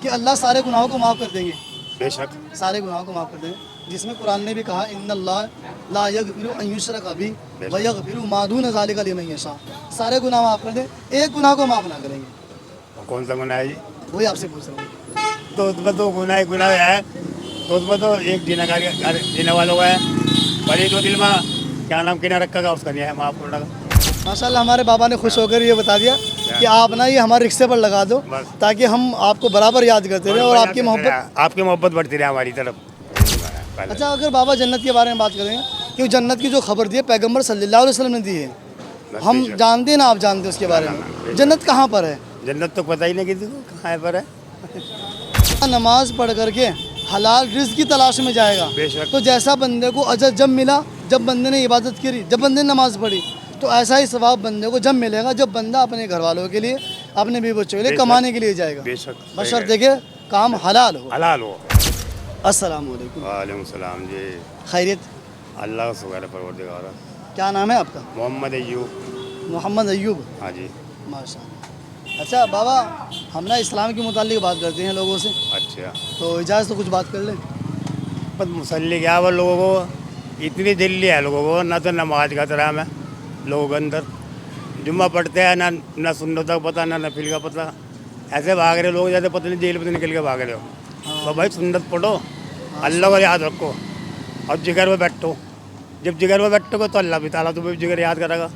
کہ اللہ سارے گناہوں کو معاف کر دیں گے. بے شک سارے گناہوں کو معاف کر دیں گے, جس میں قرآن نے بھی کہا ان اللہ لا یغفر ان یشرک بہ ویغفر ما دون ذلک لمن یشاء. سارے گناہ معاف کر دیں, ایک گناہ کو معاف نہ کریں گے. کون سا گناہ ہے جی؟ وہی آپ سے پوچھ رہا ہوں. تو اس میں تو گناہ ہے, تو اس میں تو ایک جینے والوں کا ہے, بڑی تو دل میں کیا نام کہنا رکھا گا اس کا نہیں ہے معاف کرنے کا. ماشاء اللہ ہمارے بابا نے خوش ہو کر یہ بتا دیا کہ آپ نا یہ ہمارے رکشے پر لگا دو تاکہ ہم آپ کو برابر یاد کرتے رہیں اور آپ کی محبت بڑھتی رہے ہماری طرف. اچھا اگر بابا جنت کے بارے میں بات کریں کہ جنت کی جو خبر دی ہے پیغمبر صلی اللہ علیہ وسلم نے دی ہے, ہم جانتے ہیں نا, آپ جانتے ہیں اس کے بارے میں, جنت کہاں پر ہے؟ جنت تو پتہ ہی نہیں کسی کو کہاں پر ہے. نماز پڑھ کر کے حلال رزق کی تلاش میں جائے گا, تو جیسا بندے کو اجر جب ملا جب بندے نے عبادت کری, جب بندے نے نماز پڑھی, تو ایسا ہی ثواب بندے کو جب ملے گا جب بندہ اپنے گھر والوں کے لیے اپنے بیوی بچوں کے لیے کمانے کے لیے جائے گا, بشرطے کہ کام حلال ہو. حلال ہو. السلام علیکم. وعلیکم السلام جی. خیریت؟ اللہ کا شکر ہے پروردگار. کیا نام ہے آپ کا؟ محمد ایوب. محمد ایوب. ہاں جی. ماشاء اللہ. اچھا بابا, ہم نا اسلام کے متعلق بات کرتے ہیں لوگوں سے, اچھا تو اجازت تو کچھ بات کر لیں. بس مسلی کیا وہ لوگوں کو اتنی دلی ہے لوگوں کو, نہ تو نماز کا احترام ہے لوگوں کے اندر, جمعہ پڑھتے ہیں نہ سنت کا پتہ نہ نفل کا پتہ, ایسے بھاگ رہے لوگ جیسے پتہ نہیں جیل پہ نکل کے بھاگ رہے ہو. تو بھائی سنت پڑھو, اللہ کو یاد رکھو اور جگر میں بیٹھو. جب جگر میں بیٹھو گے تو اللہ بھی تعالیٰ تمہیں جگر یاد کرے گا,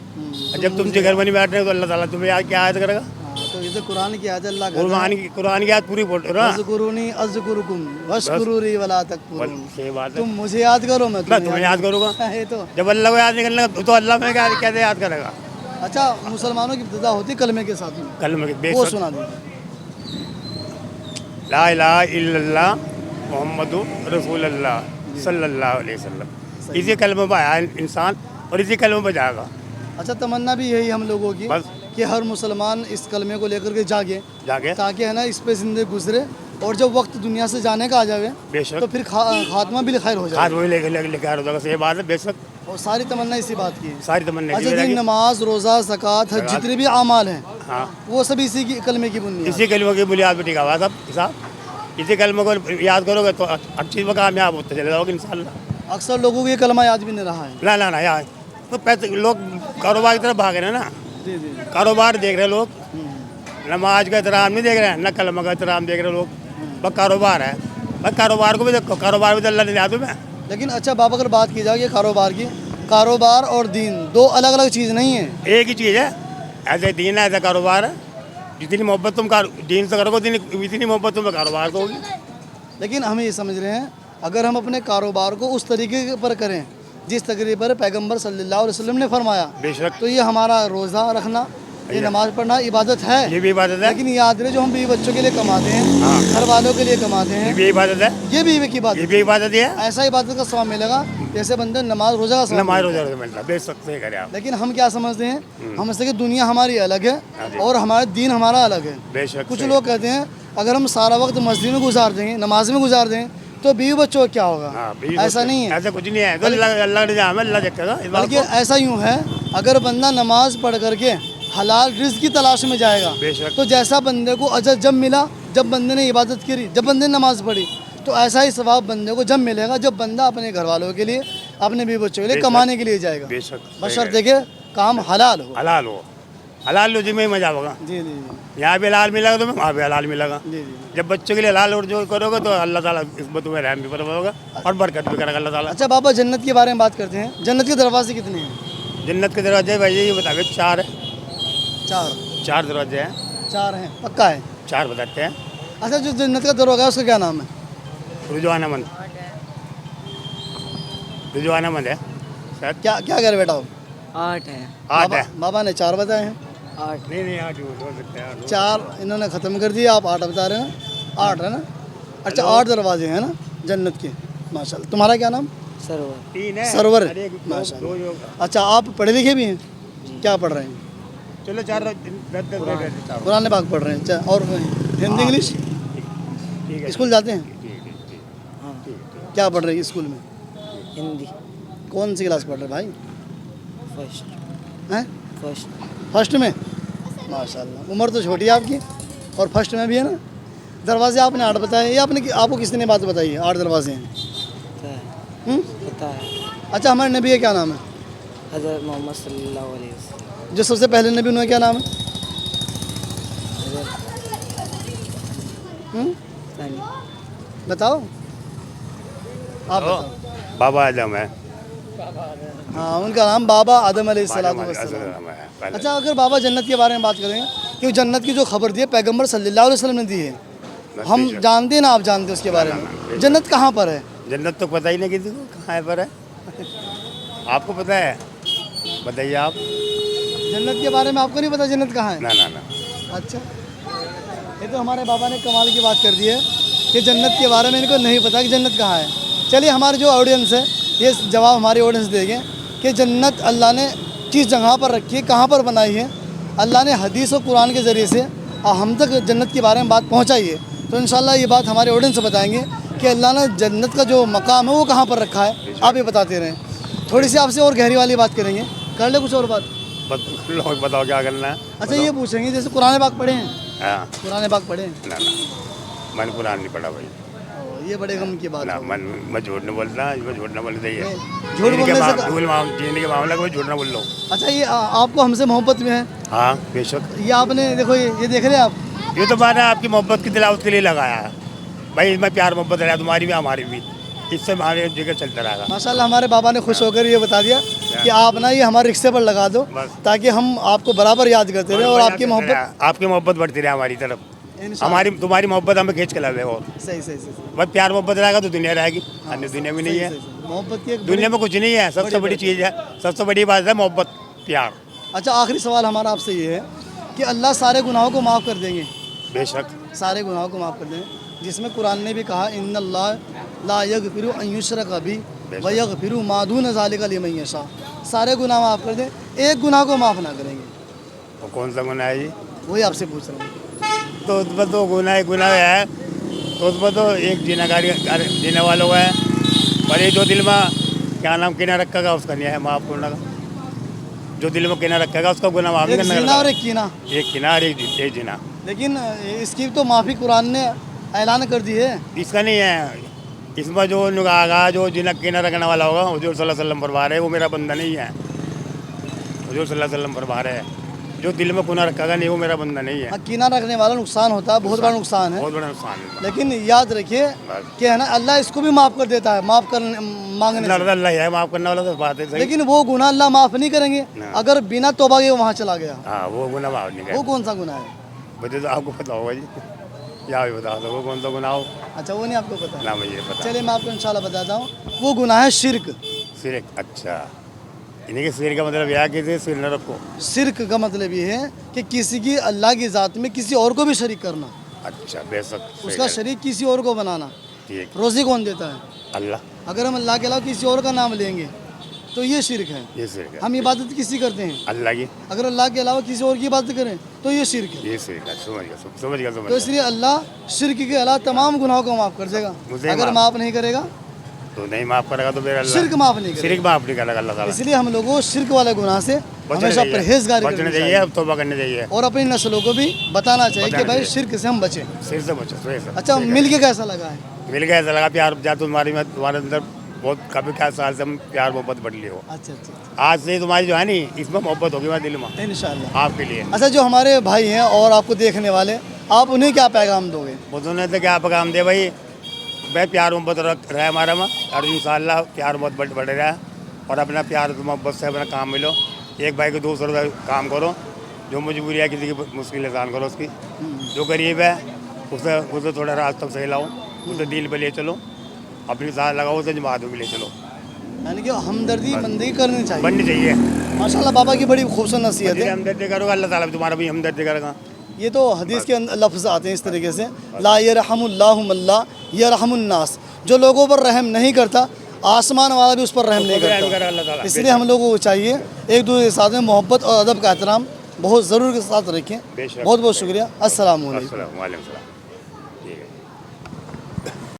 جب تم جگر میں نہیں بیٹھ رہے تو اللہ تعالیٰ تمہیں کیا یاد کرے گا. تو یہ تو قرآن کی آیت اللہ قرآن کی آیت پوری بول رہا. اذکرونی اذکرکم واشکروا ولا تکفرون. صحیح بات ہے, تم مجھے یاد کرو میں تمہیں یاد کروں گا. تو جب اللہ کو یاد نہیں کرنے گا تو اللہ میں کیسے یاد کرے گا. اچھا مسلمانوں کی ابتدا ہوتی ہے کلمے کے ساتھ, کلمہ وہ سنا دیں. لا الہ الا اللہ محمد رسول اللہ صلی اللہ علیہ وسلم. اسی کلمہ پہ آیا انسان اور اسی کلمہ پہ جائے گا. اچھا تمنا بھی یہی ہم لوگوں کی کہ ہر مسلمان اس کلمے کو لے کر کے جاگے تاکہ ہے نا اس پہ زندگی گزرے, اور جب وقت دنیا سے جانے کا آ جائے تو پھر خاتمہ بھی خیر ہو جائے. صحیح بات ہے, بے شک. اور ساری تمنا اسی بات کی ہے. ساری تمنا اچھا جی, نماز روزہ زکوٰۃ حج جتنے بھی اعمال ہیں وہ سب اسی کی کلمے کی بنیاد, اسی کلمے کی بنیاد پہ ٹکا ہوا سب. اسی کلمے کو یاد کرو گے تو ہر چیز میں کامیاب ہوتے چلے جاؤ گے انشاءاللہ. اکثر لوگوں کو یہ کلمہ یاد بھی نہیں رہا ہے. نہ یار, تو پیسے لوگ کاروبار کی طرف بھاگ رہے ہیں نا. جی جی کاروبار دیکھ رہے لوگ, نماز کا احترام نہیں دیکھ رہے ہیں, نہ کلمہ کا احترام دیکھ رہے لوگ. بس کاروبار ہے, بس کاروبار کو بھی دیکھو, کاروبار بھی تو اللہ نے دیا تمہیں. لیکن اچھا بابا اگر بات کی جائے کہ کاروبار کی, کاروبار اور دین دو الگ الگ چیز نہیں ہیں, ایک ہی چیز ہے. ایسے دین ہے ایسا کاروبار ہے. جتنی محبت تم دین سے کرو گے اتنی محبت تمہیں کاروبار کو ہوگی. لیکن ہم یہ سمجھ رہے ہیں اگر ہم اپنے کاروبار کو اس طریقے پر کریں جس طریقے پر پیغمبر صلی اللہ علیہ وسلم نے فرمایا, بے شک, تو یہ ہمارا روزہ رکھنا, یہ نماز پڑھنا عبادت ہے. یہ بھی عبادت ہے. لیکن یاد رہے جو ہم بیوی بچوں کے لیے کماتے ہیں, گھر والوں کے لیے کماتے ہیں, یہ بھی عبادت ہے. یہ بھی ایک عبادت, یہ بھی عبادت ہے. ایسا عبادت کا ثواب ملے گا جیسے بندے نماز روزہ کا ثواب ملتا ہے. بے شک صحیح کرے آپ. لیکن ہم کیا سمجھتے ہیں, ہم سمجھتے ہیں کہ دنیا ہماری الگ ہے اور ہمارا دین ہمارا الگ ہے. بے شک. کچھ لوگ کہتے ہیں اگر ہم سارا وقت مسجد میں گزار دیں گے, نماز میں گزار دیں تو بیوی بچوں کا کیا ہوگا. ایسا نہیں ہے, ایسا کچھ نہیں ہے. اللہ نے جہاں اللہ دیکھے گا. بلکہ ایسا یوں ہے اگر بندہ نماز پڑھ کر کے حلال رزق کی تلاش میں جائے گا تو جیسا بندے کو اجر جب ملا جب بندے نے عبادت کری, جب بندے نے نماز پڑھی, تو ایسا ہی ثواب بندے کو جب ملے گا جب بندہ اپنے گھر والوں کے لیے اپنے بیوی بچوں کے لیے کمانے کے لیے جائے گا. بشرطے کہ کام حلال ہو. حلال ہو. حلال لو جی میں مزہ ہوگا. جی جی یہاں بھی حلال ملے گا تمہیں, وہاں بھی حلال ملے گا. جی جی. جب بچوں کے لیے حلال اور جو کرو گے تو اللہ تعالیٰ اس میں تمہیں رحم بھی فرمائے گا اور برکت بھی کرے گا اللہ تعالیٰ. اچھا بابا جنت کے بارے میں بات کرتے ہیں, جنت کے دروازے کتنے ہیں؟ جنت کے دروازے بھائی یہ بتا 4 ہے. 4 دروازے ہیں. 4 ہیں, پکا ہے 4 بتاتے ہیں. اچھا جو جنت کا دروازہ ہے اس کا کیا نام ہے؟ رجوان احمد. رجوان احمد ہے سر. کیا کہہ رہے بیٹا؟ 8 ہے. 8 ہے. بابا نے 4 بتائے ہیں. 8 نہیں 8 ہو سکتے ہیں. 4 انہوں نے ختم کر دیا, آپ 8 بتا رہے ہیں. 8 ہے نا. اچھا 8 دروازے ہیں نا جنت کے. ماشاء اللہ. تمہارا کیا نام؟ سرور. 3 ہے. سرور. ماشاء اللہ. اچھا آپ پڑھے لکھے بھی ہیں؟ کیا پڑھ رہے ہیں؟ چلو 4 قرآن پاک پڑھ رہے ہیں. اچھا اور ہندی انگلش اسکول جاتے ہیں؟ کیا پڑھ رہے ہیں اسکول میں؟ ہندی. کون سی کلاس پڑھ رہے بھائی؟ فرسٹ. فرسٹ میں. ماشاء اللہ. عمر تو چھوٹی ہے آپ کی اور فرسٹ میں بھی ہے نا. दरवाजे आपने 8 बताए, ये आपको किसी ने बात बताई है 8 दरवाजे हैं? पता है, हम्म? पता है। अच्छा, हमारे नबी का क्या नाम है? हज़रत मोहम्मद सल्लल्लाहु अलैहि वसल्लम। जो सबसे पहले नबी, उनका क्या नाम है? हज़रत हम्म? पता नहीं। बताओ, आप ओ, बताओ। बाबा आदम है। हाँ, उनका नाम बाबा आदम अलैहिस्सलाम है। पहले अच्छा, अगर बाबा जन्नत के बारे में बात करें कि जन्नत की जो खबर दी है पैगंबर सल्लल्लाहु अलैहि वसल्लम ने दी है, हम जानते हैं ना, आप जानते हैं उसके बारे में, जन्नत कहाँ पर है? जन्नत तो पता ही नहीं किसी को कहाँ पर है। आपको पता है? बताइए आप। जन्नत के बारे में आपको नहीं पता जन्नत कहाँ है? ना ना ना, अच्छा, ये तो हमारे बाबा ने कमाल की बात कर दी है कि जन्नत के बारे में इनको नहीं पता कि जन्नत कहाँ है। चलिए, हमारे जो ऑडियंस है ये जवाब हमारे ऑडियंस देंगे कि जन्नत अल्लाह ने किस जगह पर रखी है, कहाँ पर बनाई है। अल्लाह ने हदीस और कुरान के ज़रिए से हम तक जन्नत के बारे में बात पहुँचाई है। तो इंशाल्लाह ये बात हमारे ऑडियंस से बताएंगे कि अल्लाह ने जन्नत का जो मकाम है वो कहाँ पर रखा है। आप ये बताते रहें। थोड़ी सी आपसे और गहरी वाली बात करेंगे, कर ले कुछ और बात। लोग बताओ क्या करना है। अच्छा, ये पूछेंगे जैसे कुरान पाक पढ़े हैं? हाँ, कुरान पाक पढ़े हैं? ना ना, मन कुरान नहीं पढ़ा भाई। ये बड़े गम की बात ना, है। मैं झूठ नहीं बोलता, मैं झूठ नहीं बोलना चाहिए। झूठ बोलने से जीने के मामले को झूठ ना बोल लो। अच्छा, ये आपको हमसे मोहब्बत में है? हाँ बेशक, ये आपने देखो, ये देख रहे हैं आप, ये तो मैंने आपकी मोहब्बत की तिलावत के लिए लगाया है भाई। इसमें प्यार मोहब्बत रहा, तुम्हारी भी हमारी भी, इससे हमारे जिक्र चलता रहेगा। माशाल्लाह हमारे बाबा ने खुश होकर ये बता दिया कि आप ना ये हमारे रिक्शे पर लगा दो बस। ताकि हम आपको बराबर याद करते रहे और आपकी मोहब्बत बढ़ती रहे हमारी तरफ। इंशाल्लाह। हमारी तुम्हारी मोहब्बत हमें खींच के लावे। और सही सही सही बस प्यार मोहब्बत रहेगा तो दुनिया रहेगी, अन्य दुनिया भी नहीं है। मोहब्बत की एक दुनिया में कुछ नहीं है, सबसे बड़ी चीज़ है, सबसे बड़ी बात है मोहब्बत, प्यार। अच्छा, आखिरी सवाल हमारा आपसे ये है कि अल्लाह सारे गुनाहों को माफ़ कर देंगे? बेशक, सारे गुनाहों को माफ़ कर देंगे, जिसमें कुरान ने भी कहा इन्नल्लाह ला यगफिरु अन युशरका बिही व यगफिरु मा दून ज़ालिका लिमन यशा। सारे गुनाह माफ़ कर दें, एक गुनाह को माफ़ ना करेंगे। वो कौन सा गुनाह है जी? वही आपसे पूछ रहा हूँ। तो उसमें तो गुनाह है, तो उसमें तो एक जीने वालों का है, पर ये जो दिल में क्या नाम किना रखेगा उसका नहीं है माफ़ करने का। जो दिल में किना रखेगा उसका गुनाह माफ़ नहीं एक करने ज़िना का। और एक कीना, एक किना और एक जीना, लेकिन इसकी तो माफ़ी कुरान ने ऐलान कर दी है। इसका नहीं है। इसमें जो नुगागा जो जिना किना रखने वाला होगा, हुजूर सल्लल्लाहु अलैहि वसल्लम फरमा रहे, वो मेरा बंदा नहीं है। हुजूर सल्लल्लाहु अलैहि वसल्लम फरमा रहे हैं, जो दिल में गुनाह रखेगा नहीं वो मेरा बंदा नहीं है। कीना रखने वाला नुकसान होता है, बहुत बड़ा नुकसान है। बहुत बड़ा नुकसान है। लेकिन याद रखिए कि है ना, अल्लाह इसको भी माफ़ कर देता है, माफ़ कर मांगने से। अल्लाह है माफ़ करने वाला, तो बात है सही। लेकिन वो गुनाह अल्लाह माफ़ नहीं करेंगे अगर बिना तौबा के वहाँ चला गया। हाँ, वो गुनाह माफ़ नहीं वो करेगा। कौन सा गुनाह है? मुझे तो आपको पता होगा जी, या भी बता दो वो कौन सा गुनाह हो। अच्छा, वो नहीं आपको पता है? ना मुझे पता। चलिए, मैं आपको इंशाल्लाह बताता हूँ। वो गुनाह है शिर्क। सिर, अच्छा, इन्हीं के सिर का मतलब यह है कि सिर न रखो। शिर्क का मतलब ये है कि किसी की अल्लाह की ज़ात में किसी और को भी शरीक करना, अच्छा बेशक, सही उसका है। शरीक किसी और को बनाना। ठीक, रोज़ी कौन देता है? अल्लाह, अगर हम अल्लाह के अलावा किसी और का नाम लेंगे तो ये शिर्क है। ये सिर का, हम इबादत किसी करते हैं, अल्लाह की, अगर अल्लाह के अलावा किसी और की इबादत करें तो ये शिर्क है। ये सिर का, समझ गया समझ गया। तो इसलिए अल्लाह शिर्क के अलावा तमाम गुनाहों को माफ़ कर देगा। मुझे अगर माफ़- माफ़ नहीं करेगा, तो नहीं माफ़ करेगा तो फिर अल्लाह शिर्क माफ़ नहीं करेगा। सिर माफ़ नहीं करेगा अल्लाह ताला। इसलिए हम लोगों को शिर्क वाले गुनाह से बचना हमेशा चाहिए, परहेजगारी बचना करनी चाहिए, चाहिए अब तौबा करनी चाहिए। और अपनी नस्लों को भी बताना चाहिए कि बताना भाई चाहिए। शिर्क से हम बचें। सिर से बचो, सिर से। अच्छा, मिल के कैसा लगा है? मिल गया, ऐसा लगा प्यार जा तुम्हारी में, तुम्हारे अंदर बहुत काफ़ी क्या साल से हम प्यार मोहब्बत बढ़ ली हो। अच्छा अच्छा, आज से तुम्हारी जो है नी, इसमें मोहब्बत होगी मेरे दिल में इंशाल्लाह। आपके लिए। अच्छा, जो हमारे भाई हैं और आपको देखने वाले, आप उन्हें क्या पैगाम दोगे? उन्होंने तो क्या पैगाम दे भाई प्यार मोहब्बत रहा है हमारा में, और इंशाल्लाह प्यार मोहब्बत बढ़ रहा है। और अपना प्यार मोहब्बत से अपना काम मिलो, एक भाई को दूसरों का काम करो, जो मजबूरी है किसी की मुश्किल आसान करो उसकी, जो गरीब है उसे थोड़ा रास्ता सही लाओ, उसे दिल पे ले चलो, अपनी साथ लगाओ, उसे जमातों में ले चलो, यानी कि हमदर्दी बंदगी करनी चाहिए। बननी चाहिए। माशाल्लाह, बाबा की बड़ी खूबसूरत नसीहत है। हमदर्दी करोगे अल्लाह ताला भी तुम्हारा भी हमदर्दी करेगा। ये तो हदीस के अंदर लफ्ज़ आते हैं इस तरीके से, ला यरहमुल्लाहु मल्ला यरहमुन्नास। जो लोगों पर रहम नहीं करता, आसमान वाला भी उस पर रहम नहीं अल्लाह करता। ताला। इसलिए हम लोगों को चाहिए एक दूसरे के साथ में मोहब्बत और अदब का एहतराम बहुत ज़रूर के साथ रखें। बेशक। बहुत बहुत शुक्रिया। अस्सलाम वालेकुम। अस्सलाम वालेकुम।